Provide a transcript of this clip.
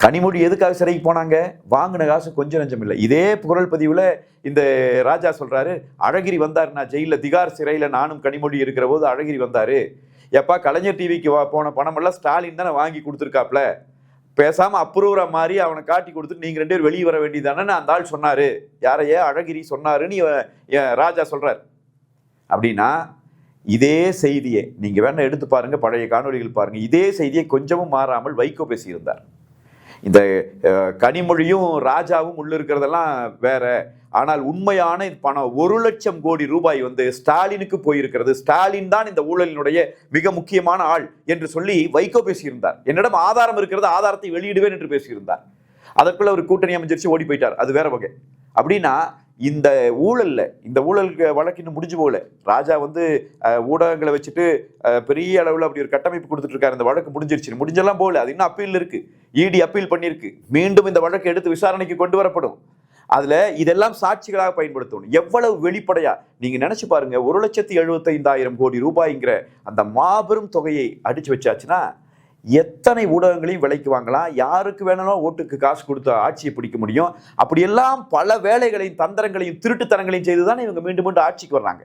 கனிமொழி எதுக்காக சிறைக்கு போனாங்க? வாங்கின காசு கொஞ்சம் நஞ்சம் இல்லை. இதே குரல் பதிவுல இந்த ராஜா சொல்றாரு, அழகிரி வந்தார், நான் ஜெயில திகார் சிறையில நானும் கனிமொழி இருக்கிற போது அழகிரி வந்தாரு. எப்பா கலைஞர் டிவிக்கு போன பணம் எல்லாம் ஸ்டாலின் தானே வாங்கி கொடுத்துருக்காப்ல, பேசாம அப்ரூவரா மாறி அவனை காட்டி கொடுத்துட்டு நீங்க 2 பேரும் வெளியே வர வேண்டியதானே அந்த ஆள் சொன்னாரு. யாரையே அழகிரி சொன்னாருன்னு ராஜா சொல்றாரு. அப்படின்னா இதே செய்தியை நீங்க வேணா எடுத்து பாருங்க, பழைய காணொலிகள் பாருங்க. இதே செய்தியை கொஞ்சமும் மாறாமல் வைகோ பேசியிருந்தார். இந்த கனிமொழியும் ராஜாவும் உள்ள இருக்கிறதெல்லாம் வேற, ஆனால் உண்மையான பணம் 1 லட்சம் கோடி ரூபாய் வந்து ஸ்டாலினுக்கு போயிருக்கிறது. ஸ்டாலின் தான் இந்த ஊழலினுடைய மிக முக்கியமான ஆள் என்று சொல்லி வைகோ பேசியிருந்தார். என்னிடம் ஆதாரம் இருக்கிறது, ஆதாரத்தை வெளியிடுவேன் என்று பேசியிருந்தார். அதற்குள்ள ஒரு கூட்டணி அமைஞ்சிருச்சு, ஓடி போயிட்டார். அது வேற வகை. அப்படின்னா இந்த ஊழல் வழக்கு இன்னும் முடிஞ்சு போகல. ராஜா வந்து ஊடகங்களை வச்சுட்டு பெரிய அளவில் அப்படி ஒரு கட்டமைப்பு கொடுத்துட்டு இருக்காரு. இந்த வழக்கு முடிஞ்சிருச்சு, முடிஞ்செல்லாம் போகல, அது இன்னும் அப்பீல் இருக்கு. இடி அப்பீல் பண்ணியிருக்கு. மீண்டும் இந்த வழக்கு எடுத்து விசாரணைக்கு கொண்டு வரப்படும். அதுல இதெல்லாம் சாட்சிகளாக பயன்படுத்தணும். எவ்வளவு வெளிப்படையா நீங்க நினைச்சு பாருங்க. 1,75,000 கோடி ரூபாய்ங்கிற அந்த மாபெரும் தொகையை அடிச்சு வச்சாச்சுன்னா எத்தனை ஊடகங்களையும் விலைக்கு வாங்கலாம், யாருக்கு வேணாலும் ஓட்டுக்கு காசு கொடுத்து ஆட்சியை பிடிக்க முடியும். அப்படியெல்லாம் பல வேலைகளையும் தந்திரங்களையும் திருட்டுத்தனங்களையும் செய்துதான் இவங்க மீண்டும் மீண்டும் ஆட்சிக்கு வர்றாங்க.